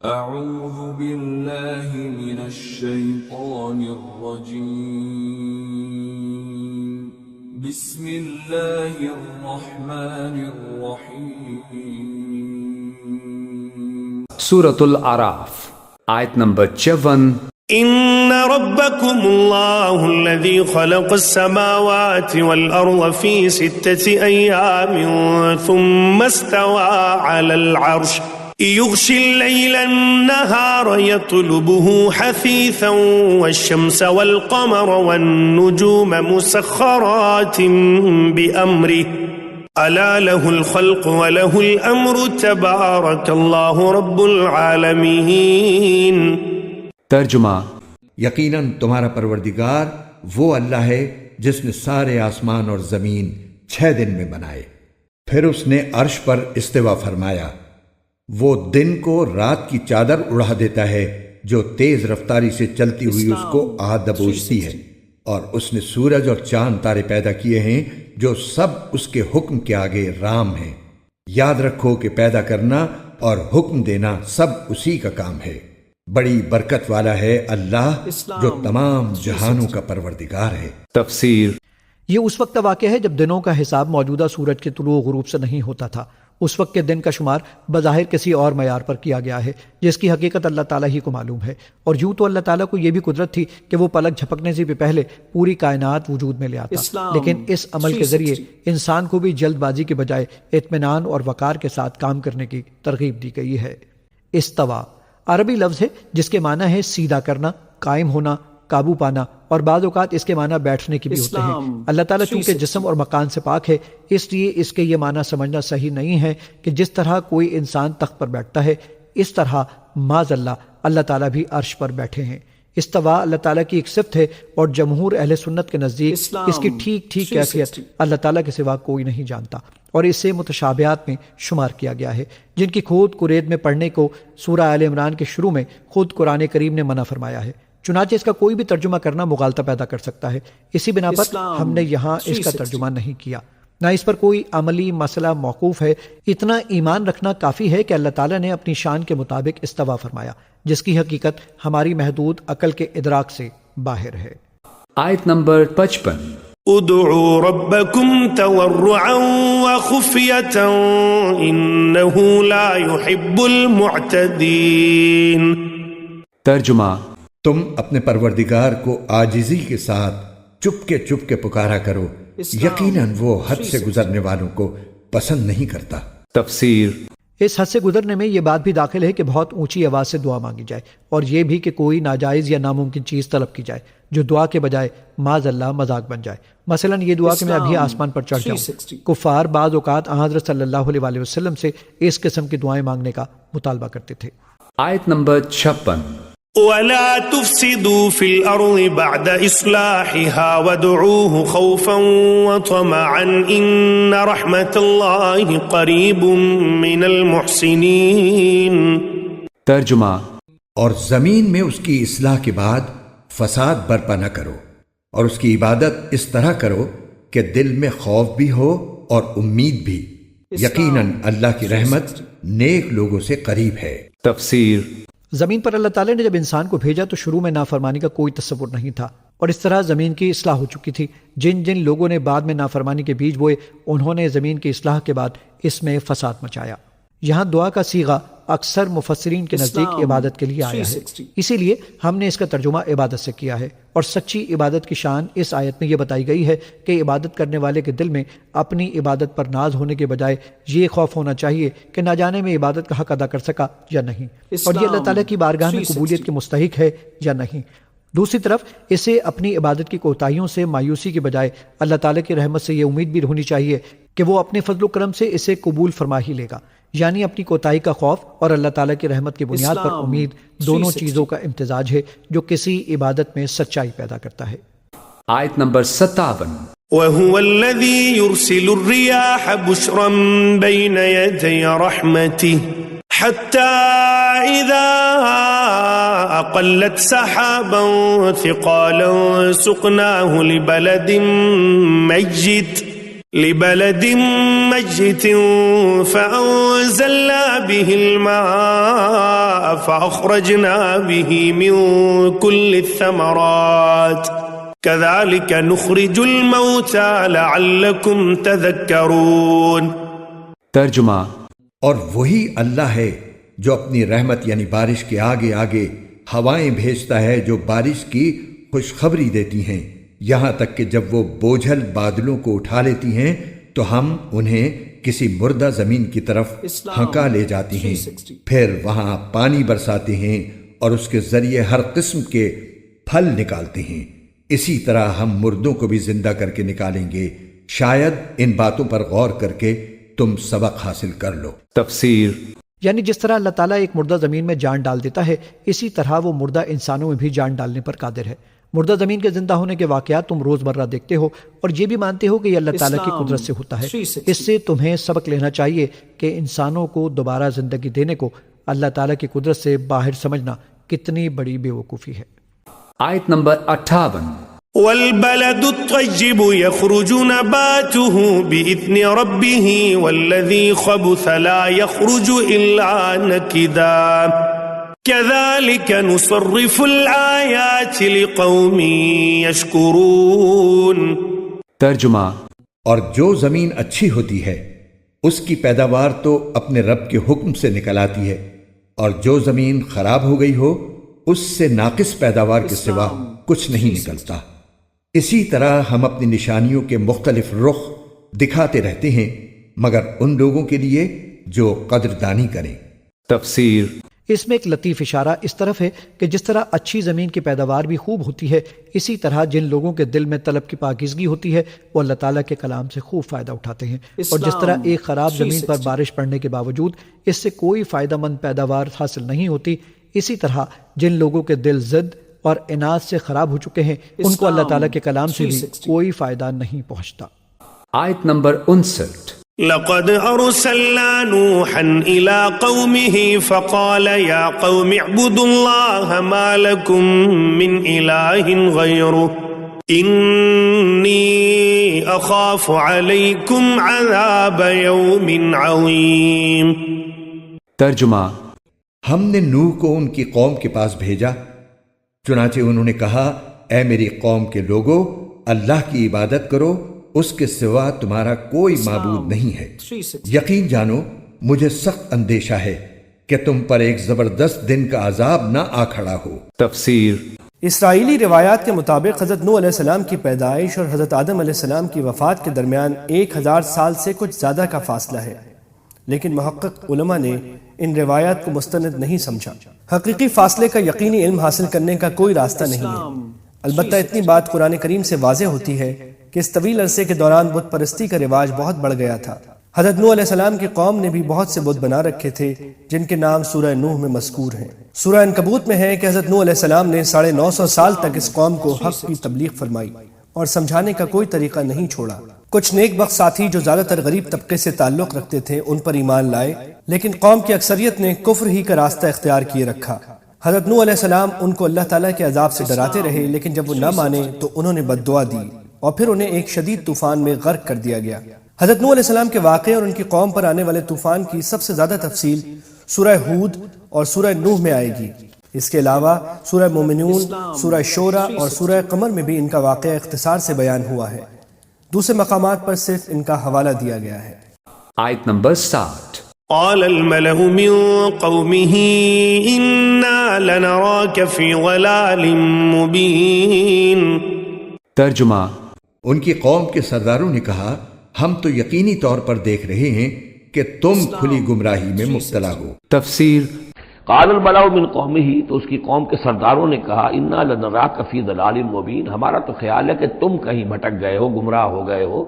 اعوذ باللہ من الشیطان الرجیم بسم اللہ الرحمن الرحیم سورة الاعراف آیت نمبر 54. إن ربكم الله الذي خلق السماوات والأرض في 6 أيام ثم استوى على العرش يغشي الليل النهار يطلبه حثيثا والشمس والقمر والنجوم مسخرات بأمره ألا له الخلق وله الأمر تبارك الله رب العالمين. ترجمہ: یقیناً تمہارا پروردگار وہ اللہ ہے جس نے سارے آسمان اور زمین 6 دن میں بنائے، پھر اس نے عرش پر استوا فرمایا. وہ دن کو رات کی چادر اڑا دیتا ہے جو تیز رفتاری سے چلتی ہوئی اس کو آ دبوچتی ہے، اور اس نے سورج اور چاند تارے پیدا کیے ہیں جو سب اس کے حکم کے آگے رام ہیں. یاد رکھو کہ پیدا کرنا اور حکم دینا سب اسی کا کام ہے. بڑی برکت والا ہے اللہ جو تمام جہانوں کا پروردگار ہے. تفسیر: یہ اس وقت کا واقعہ ہے جب دنوں کا حساب موجودہ سورج کے طلوع و غروب سے نہیں ہوتا تھا. اس وقت کے دن کا شمار بظاہر کسی اور معیار پر کیا گیا ہے جس کی حقیقت اللہ تعالیٰ ہی کو معلوم ہے. اور یوں تو اللہ تعالیٰ کو یہ بھی قدرت تھی کہ وہ پلک جھپکنے سے بھی پہلے پوری کائنات وجود میں لے آتا، لیکن اس عمل کے ذریعے انسان کو بھی جلد بازی کے بجائے اطمینان اور وقار کے ساتھ کام کرنے کی ترغیب دی گئی ہے. استوا عربی لفظ ہے جس کے معنی ہے سیدھا کرنا، قائم ہونا، قابو پانا، اور بعض اوقات اس کے معنی بیٹھنے کی بھی ہوتے ہیں. اللہ تعالیٰ چونکہ جسم اور مکان سے پاک ہے، اس لیے اس کے یہ معنی سمجھنا صحیح نہیں ہے کہ جس طرح کوئی انسان تخت پر بیٹھتا ہے اس طرح معاذ اللہ تعالیٰ بھی عرش پر بیٹھے ہیں. استوا اللہ تعالیٰ کی ایک صفت ہے اور جمہور اہل سنت کے نزدیک اس کی ٹھیک کیفیت اللہ تعالیٰ کے سوا کوئی نہیں جانتا، اور اسے متشابہات میں شمار کیا گیا ہے جن کی خود قرید میں پڑھنے کو سورہ آل عمران کے شروع میں خود قرآن کریم نے منع فرمایا ہے. چنانچہ اس کا کوئی بھی ترجمہ کرنا مغالطہ پیدا کر سکتا ہے. اسی بنا پر ہم نے یہاں اس کا ترجمہ نہیں کیا، نہ اس پر کوئی عملی مسئلہ موقوف ہے. اتنا ایمان رکھنا کافی ہے کہ اللہ تعالیٰ نے اپنی شان کے مطابق استوا فرمایا جس کی حقیقت ہماری محدود عقل کے ادراک سے باہر ہے. آیت نمبر 55. ادعوا ربكم تضرعا وخفية إنه لا يحب المعتدين. ترجمہ: تم اپنے پروردگار کو عاجزی کے ساتھ چپ کے پکارا کرو، یقیناً وہ حد سے گزرنے والوں کو پسند نہیں کرتا. تفسیر: اس حد سے گزرنے میں یہ بات بھی داخل ہے کہ بہت اونچی آواز سے دعا مانگی جائے، اور یہ بھی کہ کوئی ناجائز یا ناممکن چیز طلب کی جائے جو دعا کے بجائے معاذ اللہ مذاق بن جائے. مثلا یہ دعا کہ میں ابھی آسمان پر چڑھ جاؤں. کفار بعض اوقات حضرت صلی اللہ علیہ وسلم سے اس قسم کی دعائیں مانگنے کا مطالبہ کرتے تھے. آیت نمبر 56. ولا تفسدوا في الأرض بعد إصلاحها وادعوه خوفا وطمعا إن رحمة الله قريب من المحسنين. ترجمہ: اور زمین میں اس کی اصلاح کے بعد فساد برپا نہ کرو، اور اس کی عبادت اس طرح کرو کہ دل میں خوف بھی ہو اور امید بھی. یقیناً اللہ کی رحمت نیک لوگوں سے قریب ہے. تفسیر: زمین پر اللہ تعالیٰ نے جب انسان کو بھیجا تو شروع میں نافرمانی کا کوئی تصور نہیں تھا، اور اس طرح زمین کی اصلاح ہو چکی تھی. جن لوگوں نے بعد میں نافرمانی کے بیج بوئے انہوں نے زمین کی اصلاح کے بعد اس میں فساد مچایا. یہاں دعا کا صیغہ اکثر مفسرین کے نزدیک عبادت کے لیے آیا ہے، اسی لیے ہم نے اس کا ترجمہ عبادت سے کیا ہے. اور سچی عبادت کی شان اس آیت میں یہ بتائی گئی ہے کہ عبادت کرنے والے کے دل میں اپنی عبادت پر ناز ہونے کے بجائے یہ خوف ہونا چاہیے کہ نہ جانے میں عبادت کا حق ادا کر سکا یا نہیں، اور یہ اللہ تعالیٰ کی بارگاہ میں قبولیت کے مستحق ہے یا نہیں. دوسری طرف اسے اپنی عبادت کی کوتاہیوں سے مایوسی کے بجائے اللہ تعالیٰ کی رحمت سے یہ امید بھی ہونی چاہیے کہ وہ اپنے فضل و کرم سے اسے قبول فرما ہی لے گا. یعنی اپنی کوتاہی کا خوف اور اللہ تعالیٰ کی رحمت کی بنیاد پر امید، دونوں چیزوں کا امتزاج ہے جو کسی عبادت میں سچائی پیدا کرتا ہے. آیت نمبر 57. وهو الذي يرسل الرياح بشرا بين يدي رحمته حتى إذا أقلت سحابا ثقالا سقناه لبلد ميت لبلد ميت فأنزلنا به الماء فأخرجنا به من كل الثمرات كذلك نخرج الموتى لعلكم تذكرون. ترجمہ. اور وہی اللہ ہے جو اپنی رحمت یعنی بارش کے آگے آگے ہوائیں بھیجتا ہے جو بارش کی خوشخبری دیتی ہیں، یہاں تک کہ جب وہ بوجھل بادلوں کو اٹھا لیتی ہیں تو ہم انہیں کسی مردہ زمین کی طرف ہنکا لے جاتی ہیں، پھر وہاں پانی برساتے ہیں اور اس کے ذریعے ہر قسم کے پھل نکالتے ہیں. اسی طرح ہم مردوں کو بھی زندہ کر کے نکالیں گے. شاید ان باتوں پر غور کر کے تم سبق حاصل کر لو. تفسیر. یعنی جس طرح اللہ تعالیٰ ایک مردہ زمین میں جان ڈال دیتا ہے، اسی طرح وہ مردہ انسانوں میں بھی جان ڈالنے پر قادر ہے. مردہ زمین کے زندہ ہونے کے واقعات تم روزمرہ دیکھتے ہو اور یہ بھی مانتے ہو کہ یہ اللہ تعالیٰ کی قدرت سے ہوتا ہے. اس سے تمہیں سبق لینا چاہیے کہ انسانوں کو دوبارہ زندگی دینے کو اللہ تعالیٰ کی قدرت سے باہر سمجھنا کتنی بڑی بے وقوفی ہے. آیت نمبر 58. والبلد الطيب يخرج نباته بإذن ربه والذي خبث لا يخرج إلا نكدا كذلك نصرف الآيات لقوم يشكرون. ترجمہ. اور جو زمین اچھی ہوتی ہے اس کی پیداوار تو اپنے رب کے حکم سے نکل آتی ہے، اور جو زمین خراب ہو گئی ہو اس سے ناقص پیداوار کے سوا کچھ نہیں نکلتا. اسی طرح ہم اپنی نشانیوں کے مختلف رخ دکھاتے رہتے ہیں مگر ان لوگوں کے لیے جو قدردانی کریں. تفسیر. اس میں ایک لطیف اشارہ اس طرف ہے کہ جس طرح اچھی زمین کی پیداوار بھی خوب ہوتی ہے، اسی طرح جن لوگوں کے دل میں طلب کی پاکیزگی ہوتی ہے وہ اللہ تعالیٰ کے کلام سے خوب فائدہ اٹھاتے ہیں. اور جس طرح ایک خراب زمین پر بارش پڑنے کے باوجود اس سے کوئی فائدہ مند پیداوار حاصل نہیں ہوتی، اسی طرح جن لوگوں کے دل ضد اور عناد سے خراب ہو چکے ہیں ان کو اللہ تعالیٰ کے کلام سے بھی کوئی فائدہ نہیں پہنچتا. آیت نمبر 59. لقد أرسلنا نوحا إلى قومه فقال يا قوم اعبدوا الله ما لكم من إله غيره إني أخاف عليكم عذاب يوم عظيم. ترجمہ. ہم نے نوح کو ان کی قوم کے پاس بھیجا، چنانچہ انہوں نے کہا اے میری قوم کے لوگو، اللہ کی عبادت کرو، اس کے سوا تمہارا کوئی معبود نہیں ہے. یقین جانو مجھے سخت اندیشہ ہے کہ تم پر ایک زبردست دن کا عذاب نہ آ کھڑا ہو. تفسیر. اسرائیلی روایات کے مطابق حضرت نوح علیہ السلام کی پیدائش اور حضرت آدم علیہ السلام کی وفات کے درمیان 1000 سال سے کچھ زیادہ کا فاصلہ ہے، لیکن محقق علماء نے ان روایات کو مستند نہیں سمجھا. حقیقی فاصلے کا یقینی علم حاصل کرنے کا کوئی راستہ نہیں ہے، البتہ اتنی بات قرآن کریم سے واضح ہوتی ہے کہ اس طویل عرصے کے دوران بت پرستی کا رواج بہت بڑھ گیا تھا. حضرت نوح علیہ السلام کی قوم نے بھی بہت سے بت بنا رکھے تھے جن کے نام سورہ نوح میں مذکور ہیں. سورہ عنکبوت میں ہے کہ حضرت نوح علیہ السلام نے 950 سال تک اس قوم کو حق کی تبلیغ فرمائی اور سمجھانے کا کوئی طریقہ نہیں چھوڑا. کچھ نیک بخت ساتھی جو زیادہ تر غریب طبقے سے تعلق رکھتے تھے ان پر ایمان لائے، لیکن قوم کی اکثریت نے کفر ہی کا راستہ اختیار کیے رکھا. حضرت نوح علیہ السلام ان کو اللہ تعالیٰ کے عذاب سے ڈراتے رہے، لیکن جب وہ نہ مانے تو انہوں نے بد دعا دی اور پھر انہیں ایک شدید طوفان میں غرق کر دیا گیا. حضرت نوح علیہ السلام کے واقعے اور ان کی قوم پر آنے والے طوفان کی سب سے زیادہ تفصیل سورہ ہود اور سورہ نوح میں آئے گی. اس کے علاوہ سورہ مومنون، سورہ شورى اور سورہ قمر میں بھی ان کا واقعہ اختصار سے بیان ہوا ہے. دوسرے مقامات پر صرف ان کا حوالہ دیا گیا ہے. آیت نمبر 60. قال الملأ من قومه إنا لنراك في ضلال مبين. ترجمہ. ان کی قوم کے سرداروں نے کہا ہم تو یقینی طور پر دیکھ رہے ہیں کہ تم کھلی گمراہی میں مبتلا ہو. تفسیر. قال الملأ من قومه، تو اس کی قوم کے سرداروں نے کہا انا لنراک فی ضلال مبین، ہمارا تو خیال ہے کہ تم کہیں بھٹک گئے ہو، گمراہ ہو گئے ہو.